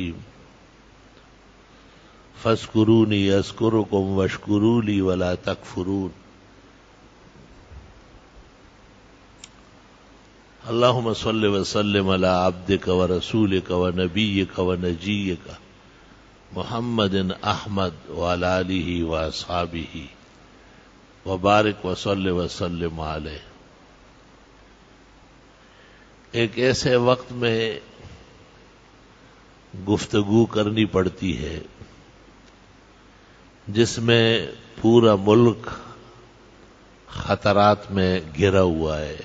الرحیم فاذکرونی اذکرکم واشکروا لی ولا تکفرون. اللہم صل وسلم علی عبدک ورسولک ونبیک ونجیک محمد احمد وعلی آلہ واصحابہ وبارک وصلی وسلم علیہ. ایک ایسے وقت میں گفتگو کرنی پڑتی ہے جس میں پورا ملک خطرات میں گھرا ہوا ہے،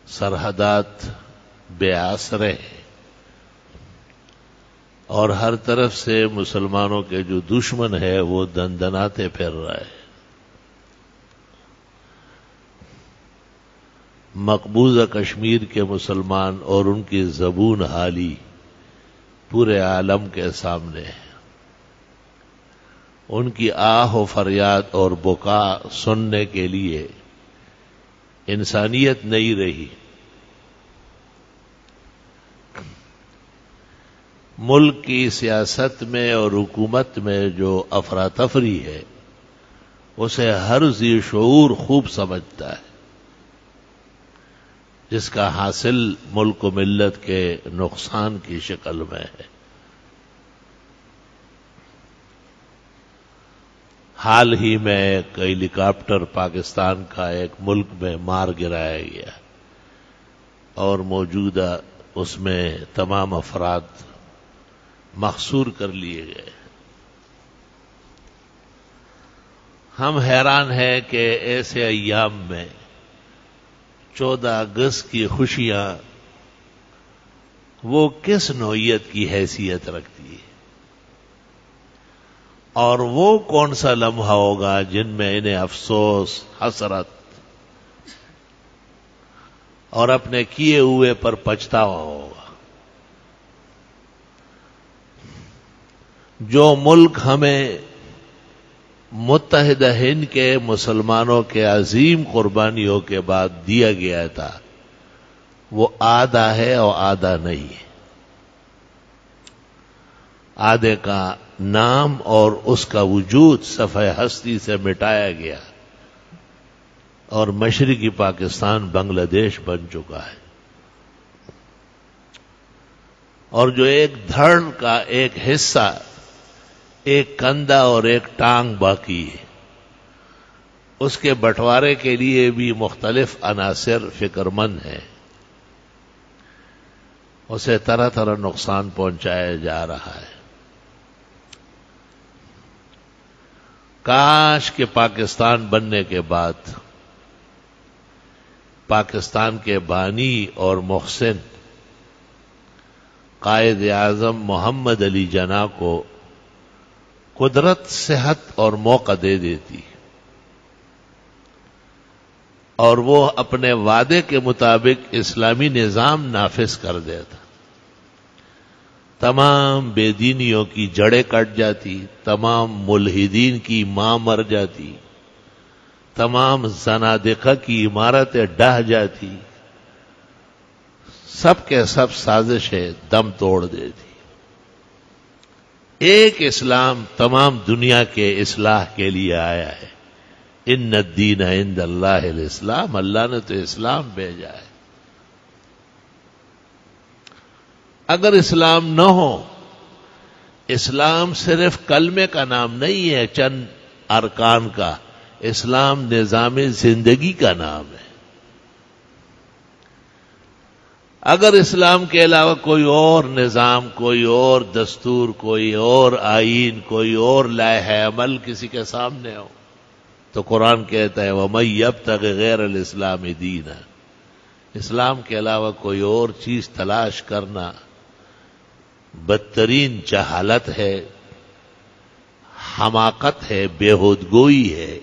سرحدات بے آسرے ہیں، اور ہر طرف سے مسلمانوں کے جو دشمن ہے وہ دندناتے پھر رہا ہے. مقبوضہ کشمیر کے مسلمان اور ان کی زبون حالی پورے عالم کے سامنے ہے. ان کی آہ و فریاد اور بکا سننے کے لیے انسانیت نہیں رہی. ملک کی سیاست میں اور حکومت میں جو افراتفری ہے اسے ہر ذی شعور خوب سمجھتا ہے، جس کا حاصل ملک و ملت کے نقصان کی شکل میں ہے. حال ہی میں ایک ہیلی کاپٹر پاکستان کا ایک ملک میں مار گرایا گیا اور موجودہ اس میں تمام افراد محصور کر لیے گئے. ہم حیران ہیں کہ ایسے ایام میں 14 اگست کی خوشیاں وہ کس نوعیت کی حیثیت رکھتی ہے، اور وہ کون سا لمحہ ہوگا جن میں انہیں افسوس، حسرت اور اپنے کیے ہوئے پر پچھتاوا ہوگا. جو ملک ہمیں متحدہ ہند کے مسلمانوں کے عظیم قربانیوں کے بعد دیا گیا تھا وہ آدھا ہے اور آدھا نہیں ہے. آدھے کا نام اور اس کا وجود صفحہ ہستی سے مٹایا گیا اور مشرقی پاکستان بنگلہ دیش بن چکا ہے، اور جو ایک دھڑ کا ایک حصہ، ایک کندھا اور ایک ٹانگ باقی ہے، اس کے بٹوارے کے لیے بھی مختلف عناصر فکر مند ہیں. اسے طرح طرح نقصان پہنچایا جا رہا ہے. کاش کہ پاکستان بننے کے بعد پاکستان کے بانی اور محسن قائد اعظم محمد علی جناح کو قدرت، صحت اور موقع دے دیتی اور وہ اپنے وعدے کے مطابق اسلامی نظام نافذ کر دیتا. تمام بے دینیوں کی جڑیں کٹ جاتی، تمام ملحدین کی ماں مر جاتی، تمام زنادقہ کی عمارتیں ڈہ جاتی، سب کے سب سازشیں دم توڑ دیتی. ایک اسلام تمام دنیا کے اصلاح کے لیے آیا ہے. ان الدین عند اللہ الاسلام، اللہ نے تو اسلام بھیجا ہے. اگر اسلام نہ ہو، اسلام صرف کلمے کا نام نہیں ہے، چند ارکان کا، اسلام نظام زندگی کا نام ہے. اگر اسلام کے علاوہ کوئی اور نظام، کوئی اور دستور، کوئی اور آئین، کوئی اور لائحہ عمل کسی کے سامنے ہو تو قرآن کہتا ہے وَمَن يَبْتَغِ غَيْرَ الْإِسْلَامِ دِينًا، اسلام کے علاوہ کوئی اور چیز تلاش کرنا بدترین جہالت ہے، حماقت ہے، بےہودگوئی ہے،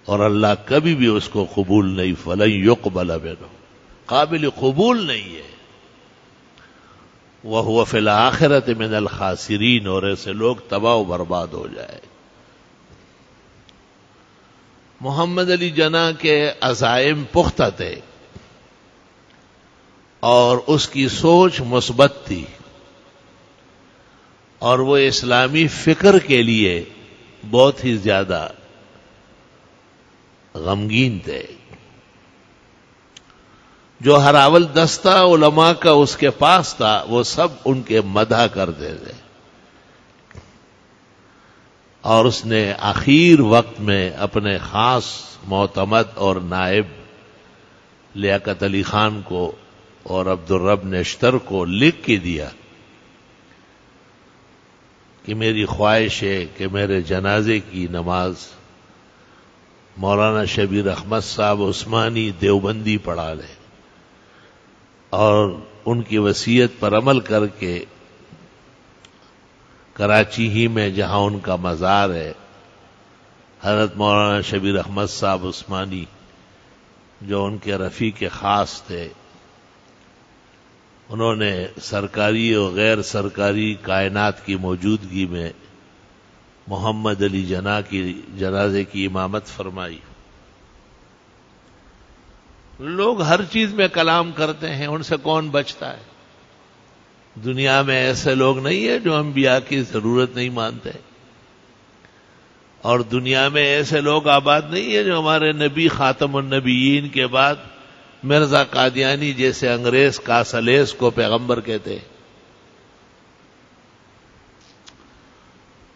اور اللہ کبھی بھی اس کو قبول نہیں، فَلَن يُقْبَلَ مِنْهُ، قابل قبول نہیں ہے. وَهُوَ فِي الْآخِرَةِ مِنَ الْخَاسِرِينَ، اور ایسے لوگ تباہ و برباد ہو جائے. محمد علی جناح کے عزائم پختہ تھے، اور اس کی سوچ مثبت تھی، اور وہ اسلامی فکر کے لیے بہت ہی زیادہ غمگین تھے. جو ہراول دستہ علماء کا اس کے پاس تھا وہ سب ان کے مدح کرتے تھے، اور اس نے آخر وقت میں اپنے خاص معتمد اور نائب لیاقت علی خان کو اور عبدالرب نشتر کو لکھ کے دیا کہ میری خواہش ہے کہ میرے جنازے کی نماز مولانا شبیر احمد صاحب عثمانی دیوبندی پڑھا لے، اور ان کی وصیت پر عمل کر کے کراچی ہی میں جہاں ان کا مزار ہے، حضرت مولانا شبیر احمد صاحب عثمانی جو ان کے رفیق خاص تھے، انہوں نے سرکاری اور غیر سرکاری کائنات کی موجودگی میں محمد علی جناح کی جنازے کی امامت فرمائی. لوگ ہر چیز میں کلام کرتے ہیں، ان سے کون بچتا ہے؟ دنیا میں ایسے لوگ نہیں ہیں جو انبیاء کی ضرورت نہیں مانتے، اور دنیا میں ایسے لوگ آباد نہیں ہیں جو ہمارے نبی خاتم النبیین کے بعد مرزا قادیانی جیسے انگریز کاسلیس کو پیغمبر کہتے ہیں.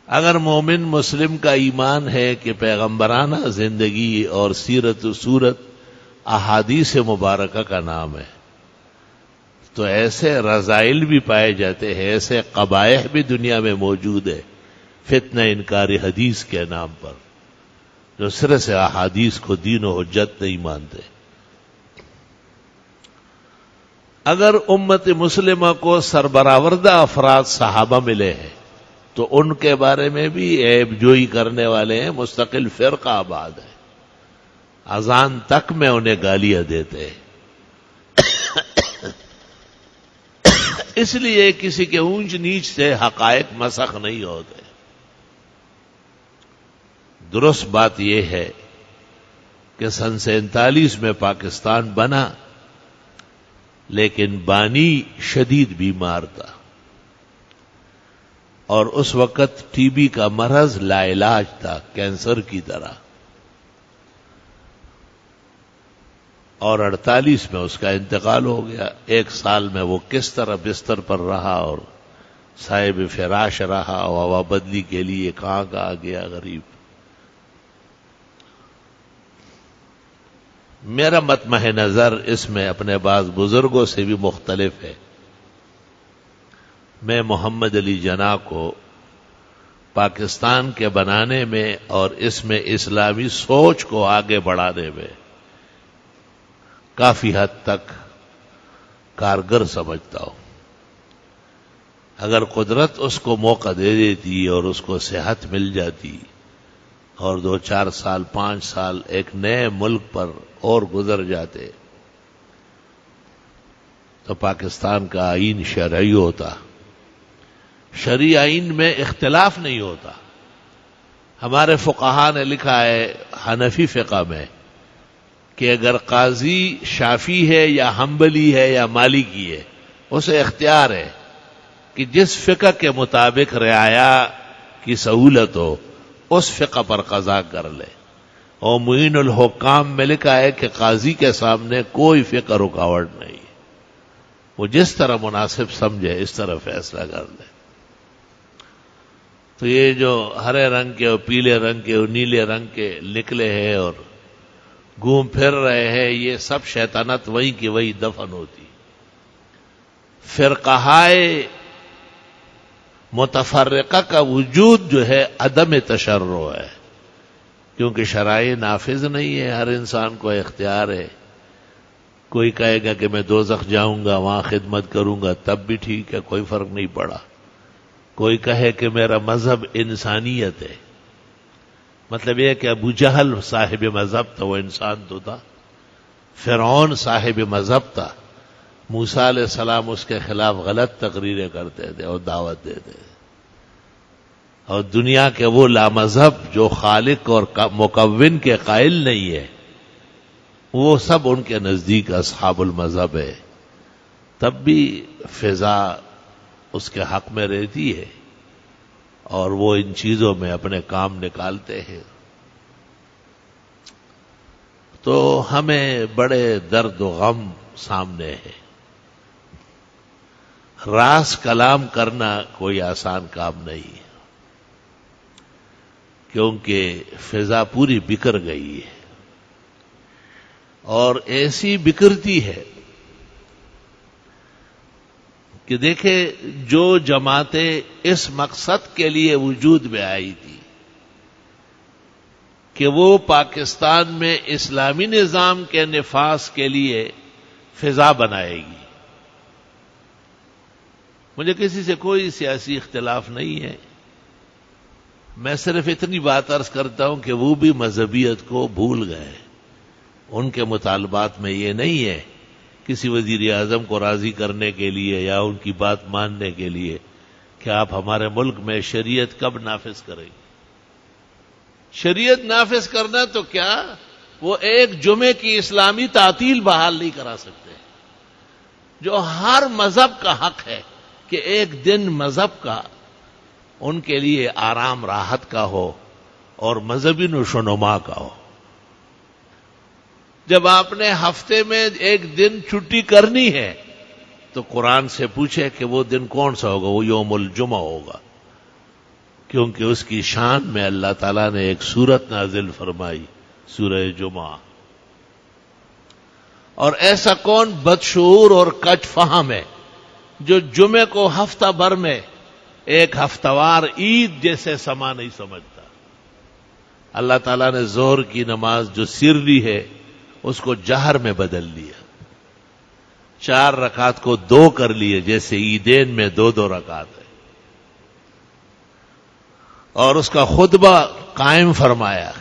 اگر مومن مسلم کا ایمان ہے کہ پیغمبرانہ زندگی اور سیرت و صورت احادیث مبارکہ کا نام ہے، تو ایسے رذائل بھی پائے جاتے ہیں، ایسے قبائح بھی دنیا میں موجود ہے فتنہ انکاری حدیث کے نام پر، جو سرے سے احادیث کو دین و حجت نہیں مانتے. اگر امت مسلمہ کو سربراوردہ افراد صحابہ ملے ہیں تو ان کے بارے میں بھی عیب جوئی کرنے والے ہیں، مستقل فرقہ آباد ہے، اذان تک میں انہیں گالیاں دیتے ہیں. اس لیے کسی کے اونچ نیچ سے حقائق مسخ نہیں ہوتے. درست بات یہ ہے کہ سن 47 میں پاکستان بنا، لیکن بانی شدید بیمار تھا، اور اس وقت ٹی بی کا مرض لا علاج تھا، کینسر کی طرح، اور 48 میں اس کا انتقال ہو گیا. 1 سال میں وہ کس طرح بستر پر رہا اور صاحب فراش رہا، اور ہوا بدلی کے لیے کہاں آ گیا غریب. میرا مطمح نظر اس میں اپنے بعض بزرگوں سے بھی مختلف ہے. میں محمد علی جناح کو پاکستان کے بنانے میں اور اس میں اسلامی سوچ کو آگے بڑھانے میں کافی حد تک کارگر سمجھتا ہوں. اگر قدرت اس کو موقع دے دیتی اور اس کو صحت مل جاتی اور 2-4 سال 5 سال ایک نئے ملک پر اور گزر جاتے تو پاکستان کا آئین شرعی ہوتا. شرعی آئین میں اختلاف نہیں ہوتا. ہمارے فقہا نے لکھا ہے حنفی فقہ میں کہ اگر قاضی شافی ہے یا حنبلی ہے یا مالکی ہے، اسے اختیار ہے کہ جس فقہ کے مطابق رعایا کی سہولت ہو اس فقہ پر قضا کر لے. اور معین الحکام میں لکھا ہے کہ قاضی کے سامنے کوئی فقہ رکاوٹ نہیں، وہ جس طرح مناسب سمجھے اس طرح فیصلہ کر لے. تو یہ جو ہرے رنگ کے اور پیلے رنگ کے اور نیلے رنگ کے نکلے ہیں اور گھوم پھر رہے ہیں، یہ سب شیطنت وہی کی وہی دفن ہوتی. فرقہائے متفرقہ کا وجود جو ہے عدم تشرع ہے، کیونکہ شرائع نافذ نہیں ہے. ہر انسان کو اختیار ہے. کوئی کہے گا کہ میں دوزخ جاؤں گا وہاں خدمت کروں گا، تب بھی ٹھیک ہے، کوئی فرق نہیں پڑا. کوئی کہے کہ میرا مذہب انسانیت ہے، مطلب یہ کہ ابو جہل صاحب مذہب تھا، وہ انسان تو تھا. فرعون صاحب مذہب تھا، موسیٰ علیہ السلام اس کے خلاف غلط تقریریں کرتے تھے اور دعوت دیتے تھے. اور دنیا کے وہ لامذہب جو خالق اور مکون کے قائل نہیں ہے، وہ سب ان کے نزدیک اصحاب المذہب ہے. تب بھی فضا اس کے حق میں رہتی ہے اور وہ ان چیزوں میں اپنے کام نکالتے ہیں. تو ہمیں بڑے درد و غم سامنے ہے. راس کلام کرنا کوئی آسان کام نہیں ہے، کیونکہ فضا پوری بکھر گئی ہے اور ایسی بکھرتی ہے کہ دیکھیں جو جماعتیں اس مقصد کے لیے وجود میں آئی تھی کہ وہ پاکستان میں اسلامی نظام کے نفاذ کے لیے فضا بنائے گی. مجھے کسی سے کوئی سیاسی اختلاف نہیں ہے، میں صرف اتنی بات عرض کرتا ہوں کہ وہ بھی مذہبیت کو بھول گئے. ان کے مطالبات میں یہ نہیں ہے کسی وزیر اعظم کو راضی کرنے کے لیے یا ان کی بات ماننے کے لیے کہ آپ ہمارے ملک میں شریعت کب نافذ کریں گے. شریعت نافذ کرنا تو کیا، وہ ایک جمعے کی اسلامی تعطیل بحال نہیں کرا سکتے، جو ہر مذہب کا حق ہے کہ ایک دن مذہب کا ان کے لیے آرام راحت کا ہو اور مذہبی نشوونما کا ہو. جب آپ نے ہفتے میں ایک دن چھٹی کرنی ہے تو قرآن سے پوچھے کہ وہ دن کون سا ہوگا، وہ یوم الجمعہ ہوگا، کیونکہ اس کی شان میں اللہ تعالیٰ نے ایک سورت نازل فرمائی، سورہ جمعہ. اور ایسا کون بدشعور اور کج فہم ہے جو جمعے کو ہفتہ بھر میں ایک ہفتہ وار عید جیسے سما نہیں سمجھتا. اللہ تعالیٰ نے ظہر کی نماز جو سرلی ہے اس کو جہر میں بدل لیا، 4 رکعت کو 2 کر لیے، جیسے عیدین میں 2 رکعت ہے، اور اس کا خطبہ قائم فرمایا.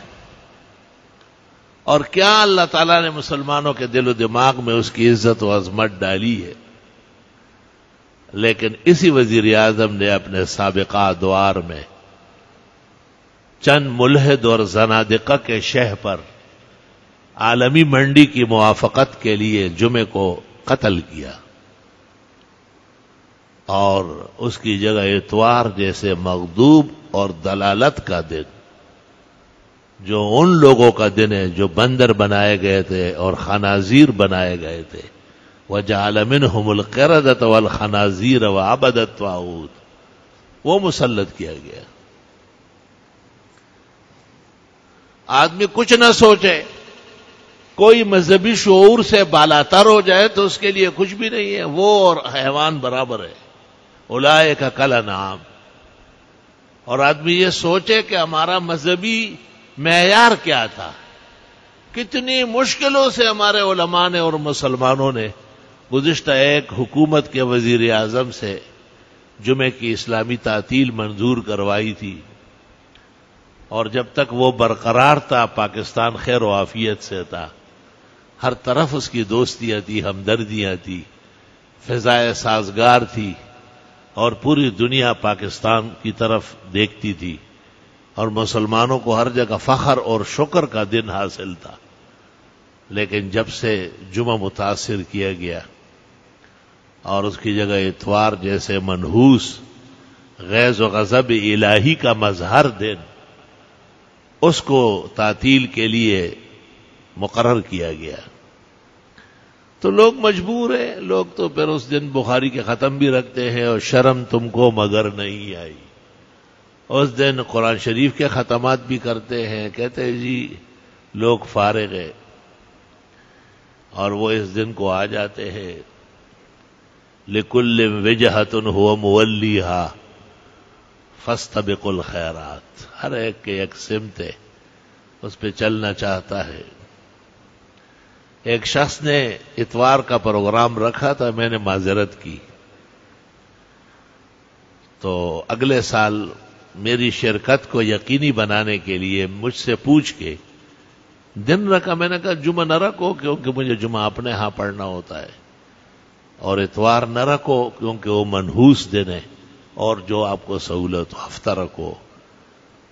اور کیا اللہ تعالیٰ نے مسلمانوں کے دل و دماغ میں اس کی عزت و عظمت ڈالی ہے. لیکن اسی وزیر اعظم نے اپنے سابقہ ادوار میں چند ملحد اور زنادقہ کے شہ پر عالمی منڈی کی موافقت کے لیے جمعے کو قتل کیا اور اس کی جگہ اتوار جیسے مغضوب اور دلالت کا دن، جو ان لوگوں کا دن ہے جو بندر بنائے گئے تھے اور خنازیر بنائے گئے تھے، وَجَعَلَ مِنْهُمُ الْقِرَدَةَ وَالْخَنَازِيرَ وَعَبَدَ الطَّاغُوتَ، وہ مسلط کیا گیا. آدمی کچھ نہ سوچے، کوئی مذہبی شعور سے بالاتر ہو جائے تو اس کے لیے کچھ بھی نہیں ہے، وہ اور حیوان برابر ہے. اولئک کالانعام. اور آدمی یہ سوچے کہ ہمارا مذہبی معیار کیا تھا، کتنی مشکلوں سے ہمارے علماء نے اور مسلمانوں نے گزشتہ ایک حکومت کے وزیر اعظم سے جمعے کی اسلامی تعطیل منظور کروائی تھی، اور جب تک وہ برقرار تھا پاکستان خیر و عافیت سے تھا. ہر طرف اس کی دوستیاں تھی، ہمدردیاں تھی، فضائے سازگار تھی، اور پوری دنیا پاکستان کی طرف دیکھتی تھی، اور مسلمانوں کو ہر جگہ فخر اور شکر کا دن حاصل تھا. لیکن جب سے جمعہ متاثر کیا گیا اور اس کی جگہ اتوار جیسے منحوس غیظ و غضب الہی کا مظہر دن اس کو تعطیل کے لیے مقرر کیا گیا، تو لوگ مجبور ہیں. لوگ تو پھر اس دن بخاری کے ختم بھی رکھتے ہیں، اور شرم تم کو مگر نہیں آئی. اس دن قرآن شریف کے ختمات بھی کرتے ہیں، کہتے ہیں جی لوگ فارغ ہیں، اور وہ اس دن کو آ جاتے ہیں. لِكُلِّ وِجْهَةٌ هُوَ مُوَلِّيهَا فَاسْتَبِقُوا الْخَيْرَاتِ. ہر ایک کے ایک سمت ہے، اس پہ چلنا چاہتا ہے. ایک شخص نے اتوار کا پروگرام رکھا تھا، میں نے معذرت کی، تو اگلے سال میری شرکت کو یقینی بنانے کے لیے مجھ سے پوچھ کے دن رکھا. میں نے کہا جمعہ نہ رکھو کیونکہ مجھے جمعہ اپنے ہاں پڑھنا ہوتا ہے، اور اتوار نہ رکھو کیونکہ وہ منحوس دن ہے، اور جو آپ کو سہولت ہو ہفتہ رکھو،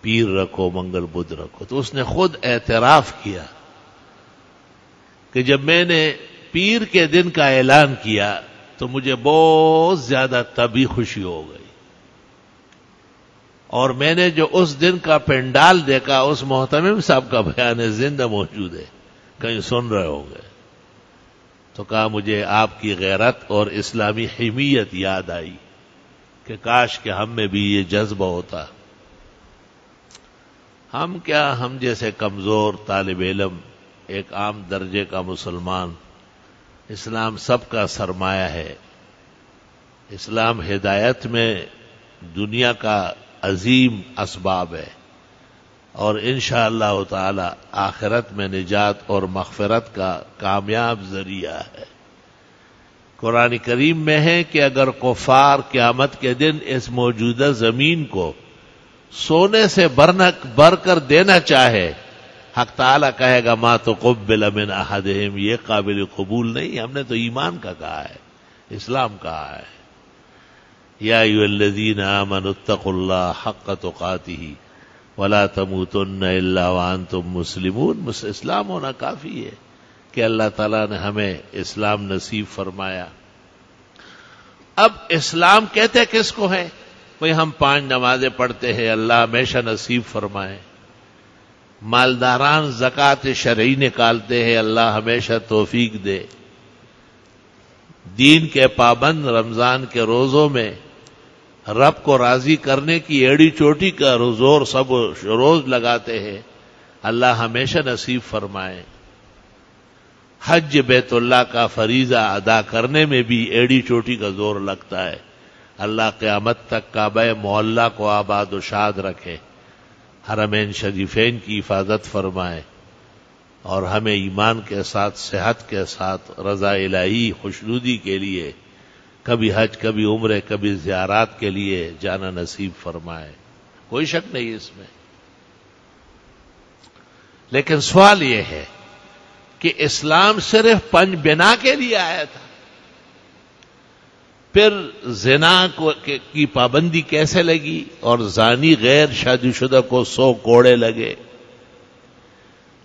پیر رکھو، منگل بدھ رکھو. تو اس نے خود اعتراف کیا کہ جب میں نے پیر کے دن کا اعلان کیا تو مجھے بہت زیادہ طبی خوشی ہو گئی. اور میں نے جو اس دن کا پنڈال دیکھا، اس محتمم صاحب کا بیان زندہ موجود ہے، کہیں سن رہے ہوں گے، تو کہا مجھے آپ کی غیرت اور اسلامی حمیت یاد آئی کہ کاش کہ ہم میں بھی یہ جذبہ ہوتا. ہم کیا، ہم جیسے کمزور طالب علم، ایک عام درجے کا مسلمان، اسلام سب کا سرمایہ ہے. اسلام ہدایت میں دنیا کا عظیم اسباب ہے، اور انشاءاللہ تعالی آخرت میں نجات اور مغفرت کا کامیاب ذریعہ ہے. قرآن کریم میں ہے کہ اگر کفار قیامت کے دن اس موجودہ زمین کو سونے سے بھر کر دینا چاہے، حق تعالیٰ کہے گا ما تقبل من احدہم، یہ قابل قبول نہیں، ہم نے تو ایمان کا کہا ہے، اسلام کہا ہے. یا ایھا الذین آمنوا اتقوا اللہ حق تقاتہ ولا تموتن الا وانتم مسلمون. اسلام ہونا کافی ہے کہ اللہ تعالیٰ نے ہمیں اسلام نصیب فرمایا. اب اسلام کہتے کس کو ہے؟ بھئی ہم 5 نمازیں پڑھتے ہیں، اللہ ہمیشہ نصیب فرمائے. مالداران زکوٰۃ شرعی نکالتے ہیں، اللہ ہمیشہ توفیق دے. دین کے پابند رمضان کے روزوں میں رب کو راضی کرنے کی ایڑی چوٹی کا زور سب روز لگاتے ہیں، اللہ ہمیشہ نصیب فرمائے. حج بیت اللہ کا فریضہ ادا کرنے میں بھی ایڑی چوٹی کا زور لگتا ہے، اللہ قیامت تک کعبہ معلیٰ کو آباد و شاد رکھے، حرمین شریفین کی حفاظت فرمائے، اور ہمیں ایمان کے ساتھ، صحت کے ساتھ، رضا الہی خوشنودی کے لیے کبھی حج، کبھی عمرے، کبھی زیارات کے لیے جانا نصیب فرمائے. کوئی شک نہیں اس میں. لیکن سوال یہ ہے کہ اسلام صرف 5 بنا کے لیے آیا تھا، پھر زنا کی پابندی کیسے لگی، اور زانی غیر شادی شدہ کو 100 کوڑے لگے،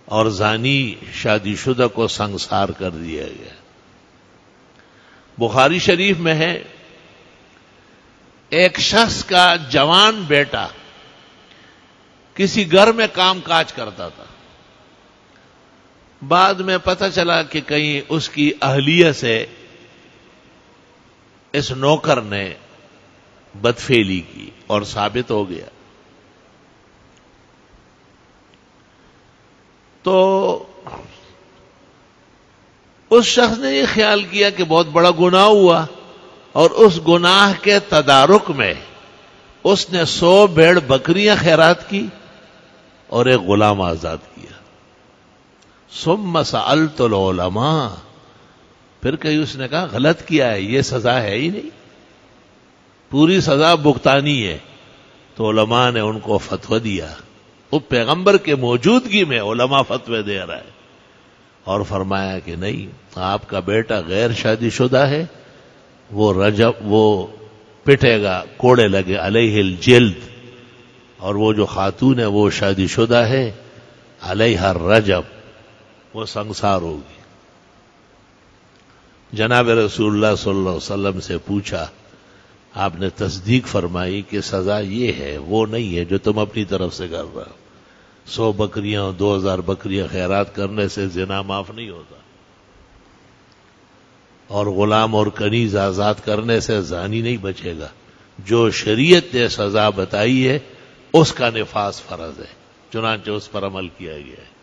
اور زانی شادی شدہ کو سنگسار کر دیا گیا. بخاری شریف میں ہے، ایک شخص کا جوان بیٹا کسی گھر میں کام کاج کرتا تھا. بعد میں پتہ چلا کہ کہیں اس کی اہلیہ سے اس نوکر نے بدفعلی کی، اور ثابت ہو گیا. تو اس شخص نے یہ خیال کیا کہ بہت بڑا گناہ ہوا، اور اس گناہ کے تدارک میں اس نے 100 بھیڑ بکریاں خیرات کی اور ایک غلام آزاد کیا. ثم سألت العلماء، پھر کہیں اس نے کہا غلط کیا ہے، یہ سزا ہے ہی نہیں، پوری سزا بھگتانی ہے. تو علماء نے ان کو فتویٰ دیا، وہ پیغمبر کے موجودگی میں علماء فتوے دے رہا ہے، اور فرمایا کہ نہیں، آپ کا بیٹا غیر شادی شدہ ہے، وہ پٹے گا، کوڑے لگے، علیہ الجلد، اور وہ جو خاتون ہے وہ شادی شدہ ہے، علیہ الرجم، وہ سنگسار ہوگی. جناب رسول اللہ صلی اللہ علیہ وسلم سے پوچھا، آپ نے تصدیق فرمائی کہ سزا یہ ہے، وہ نہیں ہے جو تم اپنی طرف سے کر رہے ہو. 100 بکریاں، 2000 بکریاں خیرات کرنے سے زنا معاف نہیں ہوتا، اور غلام اور کنیز آزاد کرنے سے زانی نہیں بچے گا. جو شریعت نے سزا بتائی ہے اس کا نفاذ فرض ہے، چنانچہ اس پر عمل کیا گیا ہے.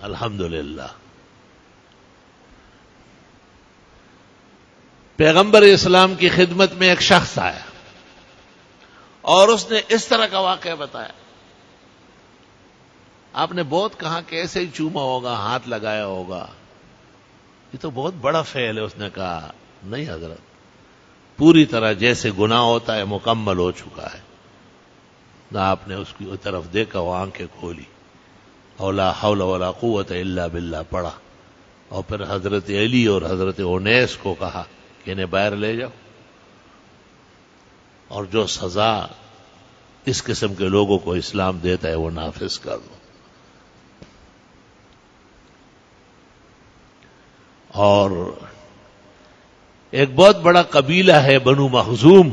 الحمدللہ. پیغمبر اسلام کی خدمت میں ایک شخص آیا اور اس نے اس طرح کا واقعہ بتایا. آپ نے بہت کہا کہ ایسے ہی چوما ہوگا، ہاتھ لگایا ہوگا، یہ تو بہت بڑا فعل ہے. اس نے کہا نہیں حضرت، پوری طرح جیسے گناہ ہوتا ہے مکمل ہو چکا ہے. نہ آپ نے اس کی طرف دیکھا، وہ آنکھیں کھولی، لا حول ولا قوت الا باللہ پڑھا، اور پھر حضرت علی اور حضرت انیس کو کہا کہ انہیں باہر لے جاؤ، اور جو سزا اس قسم کے لوگوں کو اسلام دیتا ہے وہ نافذ کر دو. اور ایک بہت بڑا قبیلہ ہے بنو مخزوم،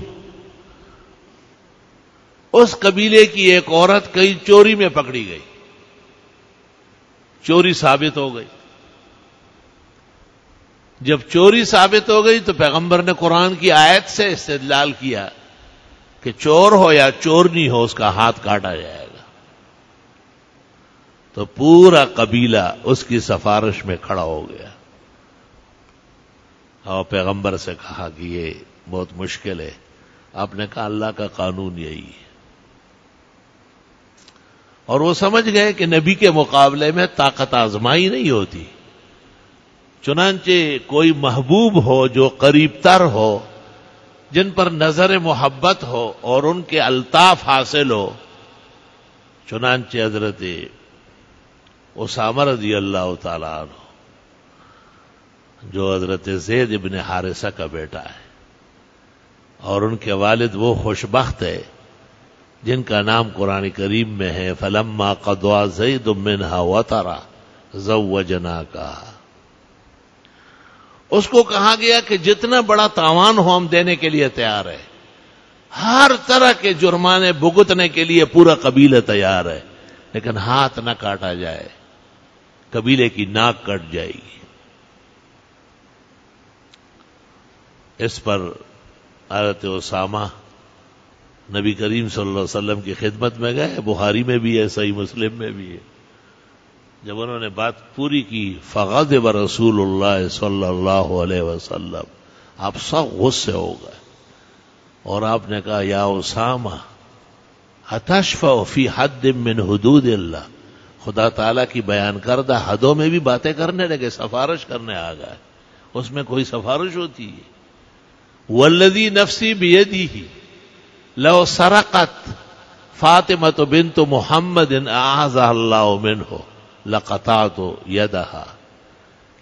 اس قبیلے کی ایک عورت کئی چوری میں پکڑی گئی، چوری ثابت ہو گئی۔ جب چوری ثابت ہو گئی تو پیغمبر نے قرآن کی آیت سے استدلال کیا کہ چور ہو یا چورنی ہو اس کا ہاتھ کاٹا جائے گا۔ تو پورا قبیلہ اس کی سفارش میں کھڑا ہو گیا اور پیغمبر سے کہا کہ یہ بہت مشکل ہے۔ آپ نے کہا اللہ کا قانون یہی ہے، اور وہ سمجھ گئے کہ نبی کے مقابلے میں طاقت آزمائی نہیں ہوتی، چنانچہ کوئی محبوب ہو جو قریب تر ہو، جن پر نظر محبت ہو اور ان کے الطاف حاصل ہو۔ چنانچہ حضرت اسامہ رضی اللہ تعالی عنہ، جو حضرت زید ابن حارثہ کا بیٹا ہے، اور ان کے والد وہ خوشبخت ہے جن کا نام قرآن کریم میں ہے فَلَمَّا قَضَىٰ زَيْدٌ مِّنْهَا وَطَرًا زَوَّجْنَاكَهَا۔ اس کو کہا گیا کہ جتنا بڑا تاوان ہو ہم دینے کے لیے تیار ہے، ہر طرح کے جرمانے بھگتنے کے لیے پورا قبیلہ تیار ہے، لیکن ہاتھ نہ کاٹا جائے، قبیلے کی ناک کٹ جائے گی۔ اس پر حضرت اسامہ نبی کریم صلی اللہ علیہ وسلم کی خدمت میں گئے، بخاری میں بھی ہے، صحیح مسلم میں بھی ہے۔ جب انہوں نے بات پوری کی فغضب رسول اللہ صلی اللہ علیہ وسلم، آپ سب غصے ہو گئے اور آپ نے کہا یا اسامہ اتشفع فی حد من حدود اللہ، خدا تعالیٰ کی بیان کردہ حدوں میں بھی باتیں کرنے لگے، سفارش کرنے آ گئے، اس میں کوئی سفارش ہوتی ہے؟ والذی نفسی بیدیہ لو سرقت فاطمۃ بنت محمد اعاذہ اللہ منہ لقطعت یدہا۔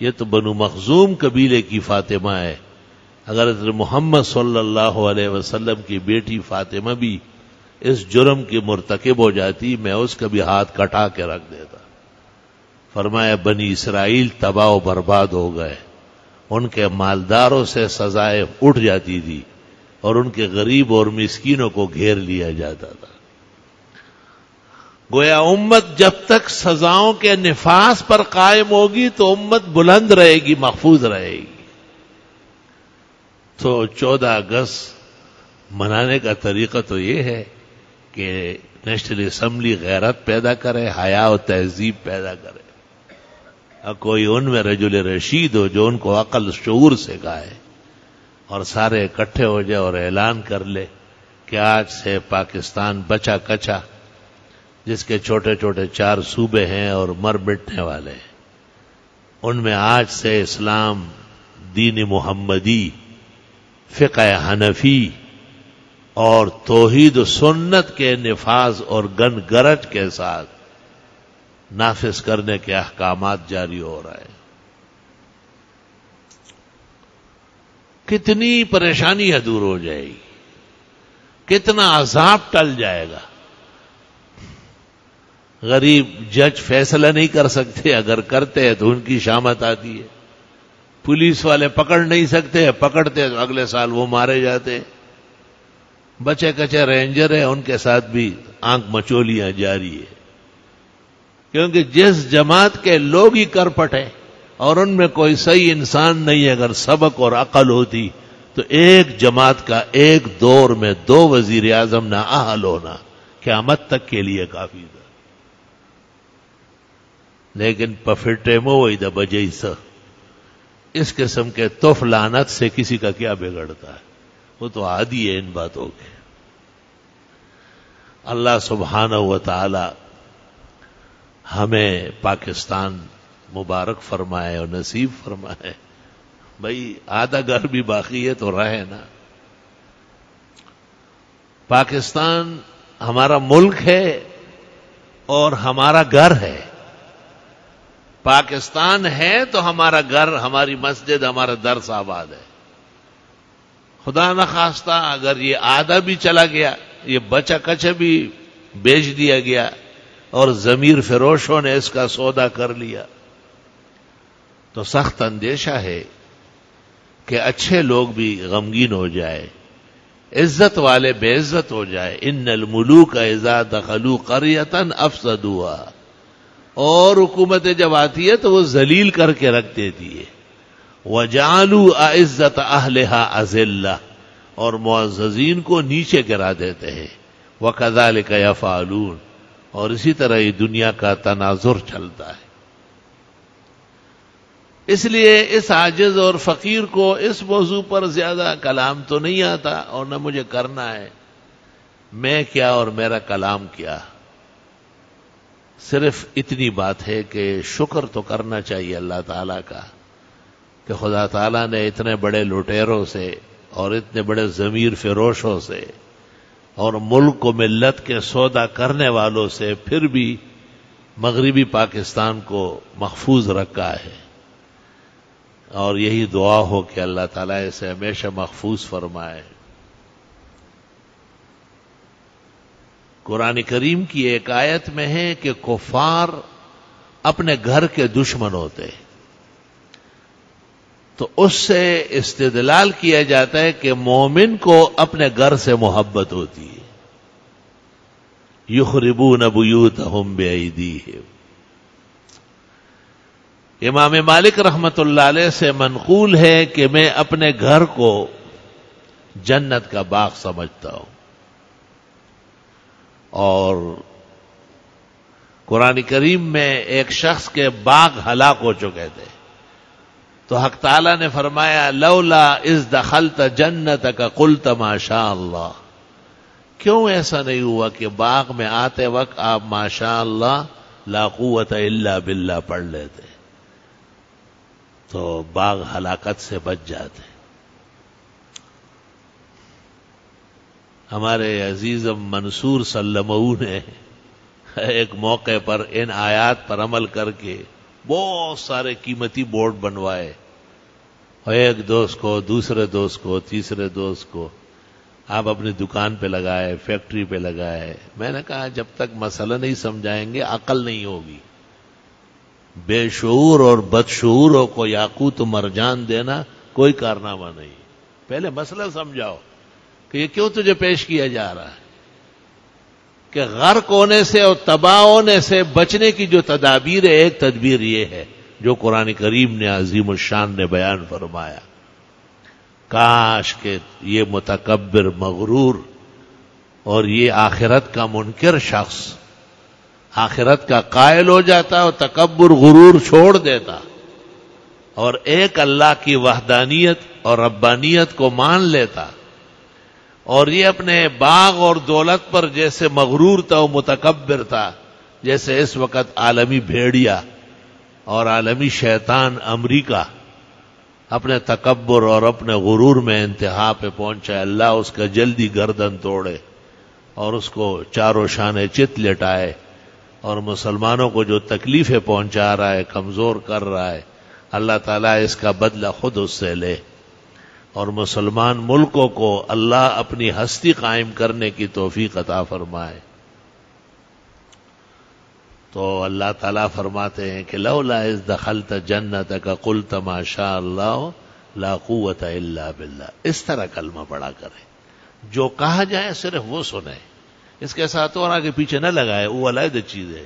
یہ تو بنو مخزوم قبیلے کی فاطمہ ہے، اگر حضرت محمد صلی اللہ علیہ وسلم کی بیٹی فاطمہ بھی اس جرم کی مرتکب ہو جاتی میں اس کا بھی ہاتھ کٹا کے رکھ دیتا۔ فرمایا بنی اسرائیل تباہ و برباد ہو گئے، ان کے مالداروں سے سزائیں اٹھ جاتی تھی اور ان کے غریب اور مسکینوں کو گھیر لیا جاتا تھا۔ گویا امت جب تک سزاؤں کے نفاذ پر قائم ہوگی تو امت بلند رہے گی، محفوظ رہے گی۔ تو 14 اگست منانے کا طریقہ تو یہ ہے کہ نیشنل اسمبلی غیرت پیدا کرے، حیا و تہذیب پیدا کرے، اور کوئی ان میں رجل رشید ہو جو ان کو عقل شعور سکھائے، اور سارے اکٹھے ہو جائے اور اعلان کر لے کہ آج سے پاکستان بچا کچا، جس کے چھوٹے چھوٹے 4 صوبے ہیں اور مر مٹنے والے ہیں، ان میں آج سے اسلام، دین محمدی، فقہ حنفی اور توحید و سنت کے نفاذ اور گن گرج کے ساتھ نافذ کرنے کے احکامات جاری ہو رہے ہیں۔ کتنی پریشانیاں دور ہو جائے گی، کتنا عذاب ٹل جائے گا۔ غریب جج فیصلہ نہیں کر سکتے، اگر کرتے ہیں تو ان کی شامت آتی ہے۔ پولیس والے پکڑ نہیں سکتے، پکڑتے تو اگلے سال وہ مارے جاتے۔ بچے کچے رینجر ہیں، ان کے ساتھ بھی آنکھ مچولیاں جاری ہے، کیونکہ جس جماعت کے لوگ ہی کر پٹے اور ان میں کوئی صحیح انسان نہیں، اگر سبق اور عقل ہوتی تو ایک جماعت کا ایک دور میں 2 وزیر اعظم نہ اہل ہونا قیامت تک کے لیے کافی تھا۔ لیکن پفٹے موئی دا بجئی سا، اس قسم کے توف لعنت سے کسی کا کیا بگڑتا ہے، وہ تو عادی ہے ان باتوں کے۔ اللہ سبحانہ و تعالی ہمیں پاکستان مبارک فرمائے اور نصیب فرمائے۔ بھئی آدھا گھر بھی باقی ہے تو رہے نا۔ پاکستان ہمارا ملک ہے اور ہمارا گھر ہے۔ پاکستان ہے تو ہمارا گھر، ہماری مسجد، ہمارا درس آباد ہے۔ خدا نخواستہ اگر یہ آدھا بھی چلا گیا، یہ بچا کچا بھی بیچ دیا گیا اور ضمیر فروشوں نے اس کا سودا کر لیا، تو سخت اندیشہ ہے کہ اچھے لوگ بھی غمگین ہو جائے، عزت والے بے عزت ہو جائے. ان الملوک اذا دخلوا قریۃ افسدوها، اور حکومتیں جب آتی ہے تو وہ ذلیل کر کے رکھ دیتی ہے. وجعلوا اعزت اہلها اذلہ، اور معززین کو نیچے گرا دیتے ہیں. وکذالک یفعلون، اور اسی طرح یہ دنیا کا تناظر چلتا ہے. اس لیے اس عاجز اور فقیر کو اس موضوع پر زیادہ کلام تو نہیں آتا، اور نہ مجھے کرنا ہے. میں کیا اور میرا کلام کیا، صرف اتنی بات ہے کہ شکر تو کرنا چاہیے اللہ تعالیٰ کا کہ خدا تعالیٰ نے اتنے بڑے لٹیروں سے اور اتنے بڑے ضمیر فروشوں سے اور ملک و ملت کے سودا کرنے والوں سے پھر بھی مغربی پاکستان کو محفوظ رکھا ہے. اور یہی دعا ہو کہ اللہ تعالیٰ اسے ہمیشہ محفوظ فرمائے. قرآن کریم کی ایک آیت میں ہے کہ کفار اپنے گھر کے دشمن ہوتے، تو اس سے استدلال کیا جاتا ہے کہ مومن کو اپنے گھر سے محبت ہوتی ہے. یخربون بیوتہم بایدیہم. امام مالک رحمت اللہ علیہ سے منقول ہے کہ میں اپنے گھر کو جنت کا باغ سمجھتا ہوں. اور قرآن کریم میں ایک شخص کے باغ ہلاک ہو چکے تھے، تو حق تعالیٰ نے فرمایا لولا اذ دخلت جنتک قلت ما شاء اللہ. کیوں ایسا نہیں ہوا کہ باغ میں آتے وقت آپ ما شاء اللہ لا قوت الا باللہ پڑھ لیتے، تو باغ ہلاکت سے بچ جاتے. ہمارے عزیز منصور سلمہ نے ایک موقع پر ان آیات پر عمل کر کے بہت سارے قیمتی بورڈ بنوائے، اور ایک دوست کو، دوسرے دوست کو، تیسرے دوست کو. آپ اپنی دکان پہ لگائے، فیکٹری پہ لگائے. میں نے کہا جب تک مسئلہ نہیں سمجھائیں گے عقل نہیں ہوگی. بے شعور اور بدشعوروں کو یاقوت و مرجان دینا کوئی کارنامہ نہیں. پہلے مسئلہ سمجھاؤ کہ یہ کیوں تجھے پیش کیا جا رہا ہے. کہ غرق ہونے سے اور تباہ ہونے سے بچنے کی جو تدابیر ہے، ایک تدبیر یہ ہے جو قرآن کریم نے عظیم الشان نے بیان فرمایا. کاش کہ یہ متکبر، مغرور اور یہ آخرت کا منکر شخص آخرت کا قائل ہو جاتا اور تکبر غرور چھوڑ دیتا، اور ایک اللہ کی وحدانیت اور ربانیت کو مان لیتا، اور یہ اپنے باغ اور دولت پر جیسے مغرور تھا و متکبر تھا، جیسے اس وقت عالمی بھیڑیا اور عالمی شیطان امریکہ اپنے تکبر اور اپنے غرور میں انتہا پہ پہنچا ہے. اللہ اس کا جلدی گردن توڑے اور اس کو چاروں شانے چت لٹائے، اور مسلمانوں کو جو تکلیفیں پہنچا رہا ہے، کمزور کر رہا ہے، اللہ تعالیٰ اس کا بدلہ خود اس سے لے، اور مسلمان ملکوں کو اللہ اپنی ہستی قائم کرنے کی توفیق عطا فرمائے. تو اللہ تعالیٰ فرماتے ہیں کہ لولا اذ دخلت جنتک قلت ما شاء اللہ لا قوت الا باللہ. اس طرح کلمہ پڑھا کریں، جو کہا جائے صرف وہ سنیں، اس کے ساتھ اور آگے پیچھے نہ لگائے، وہ علیحدہ چیز ہے.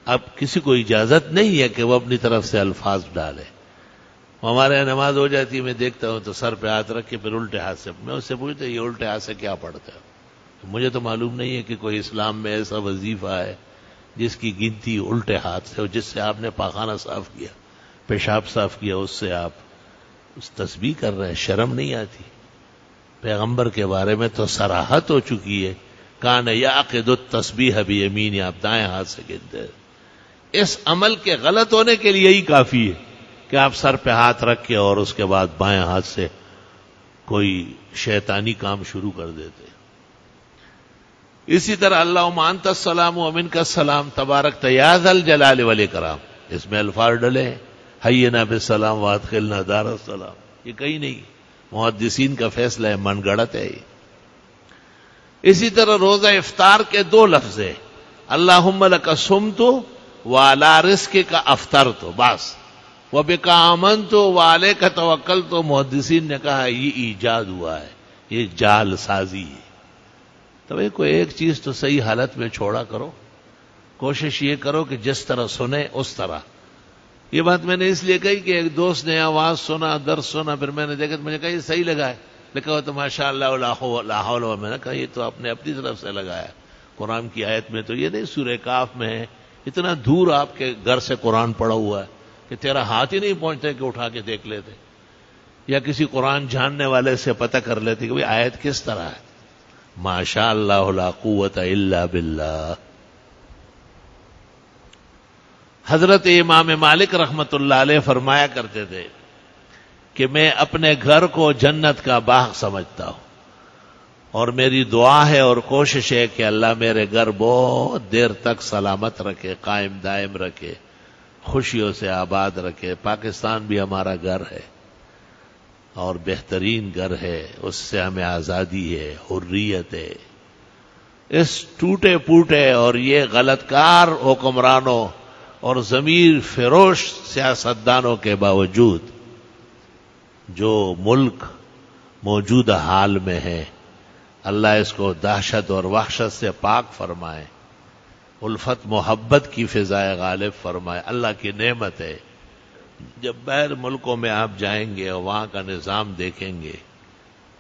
اب کسی کو اجازت نہیں ہے کہ وہ اپنی طرف سے الفاظ ڈالے. ہمارے یہاں نماز ہو جاتی ہے، میں دیکھتا ہوں تو سر پہ ہاتھ رکھ کے پھر الٹے ہاتھ سے، میں اس سے پوچھتا یہ الٹے ہاتھ سے کیا پڑھتے ہو؟ مجھے تو معلوم نہیں ہے کہ کوئی اسلام میں ایسا وظیفہ ہے جس کی گنتی الٹے ہاتھ سے ہو، جس سے آپ نے پاخانہ صاف کیا، پیشاب صاف کیا، اس سے آپ اس تسبیح کر رہے ہیں. شرم نہیں آتی؟ پیغمبر کے بارے میں تو صراحت ہو چکی ہے، کان یعقد التسبیح بیمینہ، آپ دائیں ہاتھ سے گنتے. اس عمل کے غلط ہونے کے لیے یہی کافی ہے کہ آپ سر پہ ہاتھ رکھ کے اور اس کے بعد بائیں ہاتھ سے کوئی شیطانی کام شروع کر دیتے. اسی طرح اللہم انت السلام و منک السلام تبارک یا ذا الجلال والاکرام، اس میں الفاظ ڈلے حینا بالسلام وادخلنا دار السلام. یہ کہیں نہیں، محدثین کا فیصلہ ہے، من گڑت ہے یہ. اسی طرح روزہ افطار کے دو لفظ ہیں، اللہم لک صمت وعلی رزقک افطرت. بس وَبِكَ آمَنْتُ وَعَلَيْكَ تَوَكَّلْتُ، تو محدثین نے کہا یہ ایجاد ہوا ہے، یہ جال سازی ہے۔ تو بھئی کوئی ایک چیز تو صحیح حالت میں چھوڑا کرو، کوشش یہ کرو کہ جس طرح سنے اس طرح۔ یہ بات میں نے اس لیے کہی کہ ایک دوست نے آواز سنا، درس سنا، پھر میں نے دیکھا تو مجھے کہا یہ صحیح لگا ہے، لکھا تو ماشاء اللہ لا حول، میں نے کہا یہ تو آپ نے اپنی طرف سے لگایا، قرآن کی آیت میں تو یہ نہیں، سورہ کاف میں ہے، اتنا دور آپ کے گھر سے قرآن پڑا ہوا ہے کہ تیرا ہاتھ ہی نہیں پہنچتے کہ اٹھا کے دیکھ لیتے، یا کسی قرآن جاننے والے سے پتہ کر لیتے کہ آیت کس طرح ہے۔ ماشاء اللہ لا قوت الا باللہ۔ حضرت امام مالک رحمت اللہ علیہ فرمایا کرتے تھے کہ میں اپنے گھر کو جنت کا باغ سمجھتا ہوں، اور میری دعا ہے اور کوشش ہے کہ اللہ میرے گھر بہت دیر تک سلامت رکھے، قائم دائم رکھے، خوشیوں سے آباد رکھے۔ پاکستان بھی ہمارا گھر ہے اور بہترین گھر ہے، اس سے ہمیں آزادی ہے، حریت ہے۔ اس ٹوٹے پوٹے اور یہ غلط کار حکمرانوں اور ضمیر فروش سیاستدانوں کے باوجود جو ملک موجودہ حال میں ہے، اللہ اس کو دہشت اور وحشت سے پاک فرمائے، الفت محبت کی فضائے غالب فرمائے۔ اللہ کی نعمت ہے، جب باہر ملکوں میں آپ جائیں گے اور وہاں کا نظام دیکھیں گے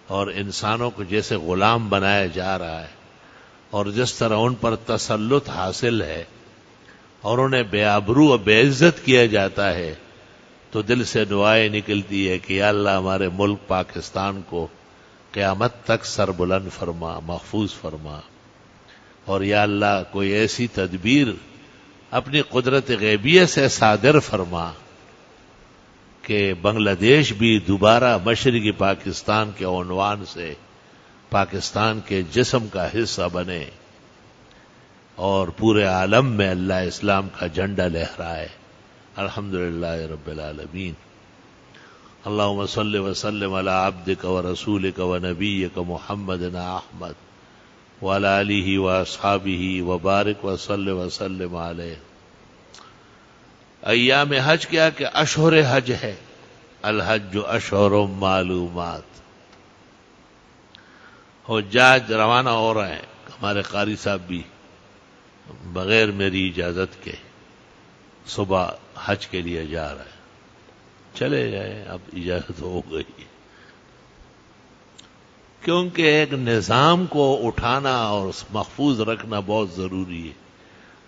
اور انسانوں کو جیسے غلام بنایا جا رہا ہے اور جس طرح ان پر تسلط حاصل ہے اور انہیں بے آبرو و بے عزت کیا جاتا ہے، تو دل سے دعائیں نکلتی ہے کہ یا اللہ ہمارے ملک پاکستان کو قیامت تک سر بلند فرما، محفوظ فرما، اور یا اللہ کوئی ایسی تدبیر اپنی قدرت غیبیہ سے صادر فرما کہ بنگلہ دیش بھی دوبارہ مشرقی پاکستان کے عنوان سے پاکستان کے جسم کا حصہ بنے اور پورے عالم میں اللہ اسلام کا جھنڈا لہرائے۔ الحمدللہ رب العالمین۔ اللہم صل وسلم علی عبدک ورسولک ونبیک محمد احمد وعلی آلہ واصحابہ وبارک وسلم علیہ۔ ایام حج کیا کہ اشہر حج ہے، الحج اشہر معلومات۔ حجاج روانہ ہو رہے ہیں، ہمارے قاری صاحب بھی بغیر میری اجازت کے صبح حج کے لیے جا رہے ہیں، چلے جائیں، اب اجازت ہو گئی، کیونکہ ایک نظام کو اٹھانا اور محفوظ رکھنا بہت ضروری ہے،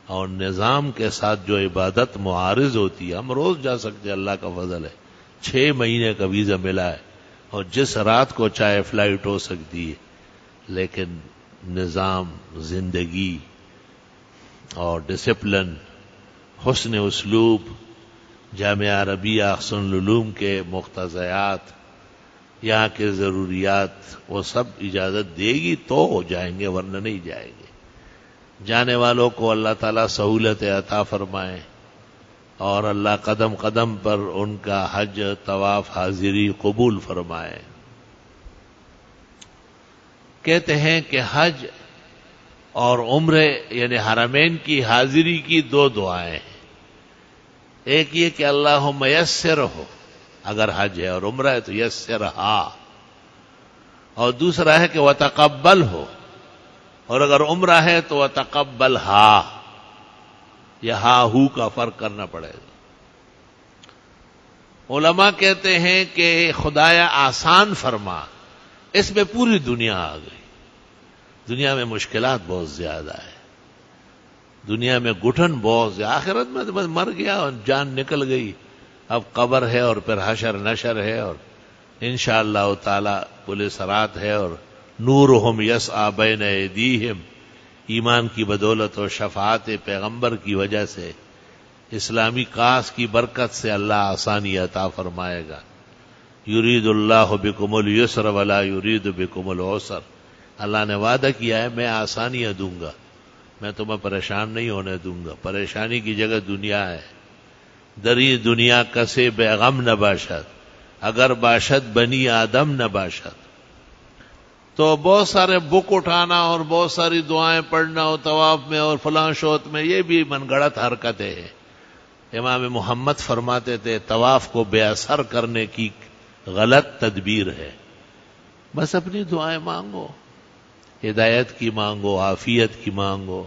اور نظام کے ساتھ جو عبادت معارض ہوتی ہے، ہم روز جا سکتے ہیں، اللہ کا فضل ہے، 6 مہینے کا ویزا ملا ہے اور جس رات کو چاہے فلائٹ ہو سکتی ہے، لیکن نظام، زندگی اور ڈسپلن، حسن اسلوب، جامعہ عربیہ احسن العلوم کے مقتضیات، یہاں کے ضروریات، وہ سب اجازت دے گی تو ہو جائیں گے، ورنہ نہیں جائیں گے۔ جانے والوں کو اللہ تعالیٰ سہولت عطا فرمائے اور اللہ قدم قدم پر ان کا حج، طواف، حاضری قبول فرمائے۔ کہتے ہیں کہ حج اور عمرے یعنی حرمین کی حاضری کی 2 دعائیں ہیں، ایک یہ کہ اللہم یسر ہو اگر حج ہے، اور عمرہ ہے تو یسر ہا، اور دوسرا ہے کہ وتقبل ہو، اور اگر عمرہ ہے تو وتقبل ہا، یا ہا ہو کا فرق کرنا پڑے گا۔ علماء کہتے ہیں کہ خدایا آسان فرما، اس میں پوری دنیا آ گئی، دنیا میں مشکلات بہت زیادہ ہے، دنیا میں گھٹن بہت زیادہ، آخرت میں تو بس مر گیا اور جان نکل گئی، اب قبر ہے اور پھر حشر نشر ہے، اور انشاءاللہ تعالی پولیس رات ہے، اور نورہم یسعی بین ایدیہم، ایمان کی بدولت اور شفاعت پیغمبر کی وجہ سے، اسلامی کاس کی برکت سے اللہ آسانی عطا فرمائے گا۔ یرید اللہ بکم الیسر ولا یرید بکم العسر، اللہ نے وعدہ کیا ہے میں آسانیاں دوں گا، میں تمہیں پریشان نہیں ہونے دوں گا۔ پریشانی کی جگہ دنیا ہے، دری دنیا کسے بے غم نہ باشد، اگر باشد بنی آدم نہ باشد۔ تو بہت سارے بک اٹھانا اور بہت ساری دعائیں پڑھنا اور طواف میں اور فلاں شوت میں، یہ بھی من گڑت حرکتیں ہیں، امام محمد فرماتے تھے طواف کو بے اثر کرنے کی غلط تدبیر ہے. بس اپنی دعائیں مانگو، ہدایت کی مانگو، عافیت کی مانگو،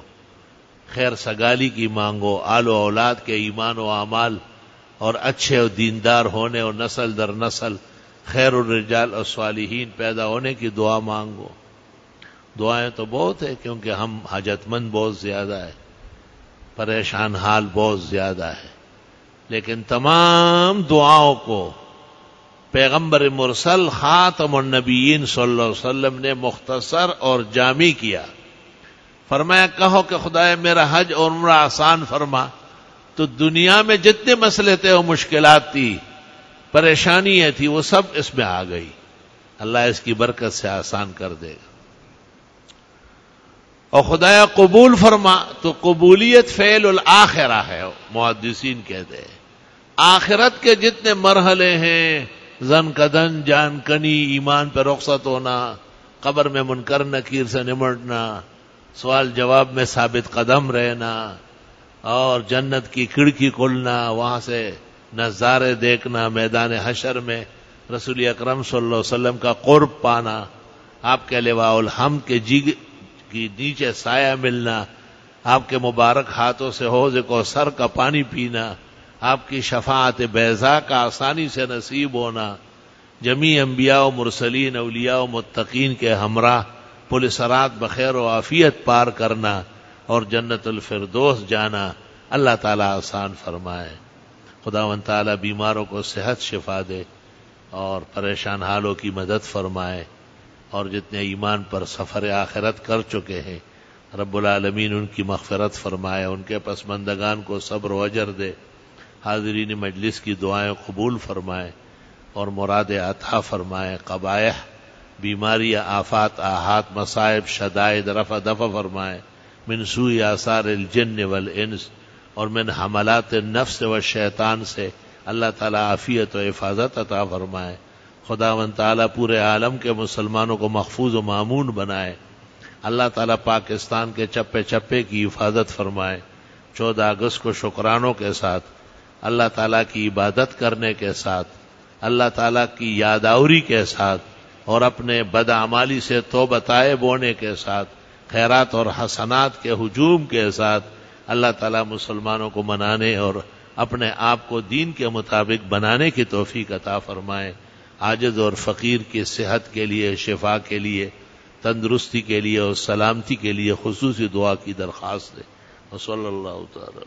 خیر سگالی کی مانگو، آل و اولاد کے ایمان و اعمال اور اچھے و دیندار ہونے اور نسل در نسل خیر الرجال اور صالحین پیدا ہونے کی دعا مانگو. دعائیں تو بہت ہے کیونکہ ہم حاجت مند بہت زیادہ ہے، پریشان حال بہت زیادہ ہے، لیکن تمام دعاؤں کو پیغمبر مرسل خاتم النبیین صلی اللہ علیہ وسلم نے مختصر اور جامع کیا. فرمایا کہو کہ خدایا میرا حج اور عمرہ آسان فرما. تو دنیا میں جتنے مسئلے تھے وہ مشکلات تھی، پریشانیاں تھی، وہ سب اس میں آ گئی. اللہ اس کی برکت سے آسان کر دے گا. اور خدایا قبول فرما، تو قبولیت فعل الآخرہ ہے. محدثین کہتے ہیں آخرت کے جتنے مرحلے ہیں، زن کدن، جان کنی، ایمان پہ رخصت ہونا، قبر میں منکر نکیر سے نمٹنا، سوال جواب میں ثابت قدم رہنا، اور جنت کی کھڑکی کھلنا، وہاں سے نظارے دیکھنا، میدان حشر میں رسول اکرم صلی اللہ علیہ وسلم کا قرب پانا، آپ کے لواء الحمد کے جگ کی نیچے سایہ ملنا، آپ کے مبارک ہاتھوں سے حوض کوثر کا پانی پینا، آپ کی شفاعت بیضا کا آسانی سے نصیب ہونا، جمیع انبیاء و مرسلین، اولیاء و متقین کے ہمراہ پل صراط بخیر و عافیت پار کرنا اور جنت الفردوس جانا. اللہ تعالیٰ آسان فرمائے. خداوند تعالیٰ بیماروں کو صحت شفا دے اور پریشان حالوں کی مدد فرمائے، اور جتنے ایمان پر سفر آخرت کر چکے ہیں رب العالمین ان کی مغفرت فرمائے، ان کے پسماندگان کو صبر و اجر دے، حاضرین مجلس کی دعائیں قبول فرمائے اور مراد عطا فرمائے. قبائح، بیماریاں، آفات، آحات، مصائب، شدائد رفع دفع فرمائے. من سوء آثار الجن والانس اور من حملات النفس والشیطان سے اللہ تعالیٰ عافیت و حفاظت عطا فرمائے. خداوند تعالیٰ پورے عالم کے مسلمانوں کو محفوظ و مامون بنائے. اللہ تعالیٰ پاکستان کے چپے چپے کی حفاظت فرمائے. 14 اگست کو شکرانوں کے ساتھ، اللہ تعالیٰ کی عبادت کرنے کے ساتھ، اللہ تعالیٰ کی یادآوری کے ساتھ اور اپنے بدعمالی سے توبہ طائب ہونے کے ساتھ، خیرات اور حسنات کے ہجوم کے ساتھ اللہ تعالیٰ مسلمانوں کو منانے اور اپنے آپ کو دین کے مطابق بنانے کی توفیق عطا فرمائے. عاجز اور فقیر کی صحت کے لیے، شفا کے لیے، تندرستی کے لیے اور سلامتی کے لیے خصوصی دعا کی درخواست ہے. وصلی اللہ تعالی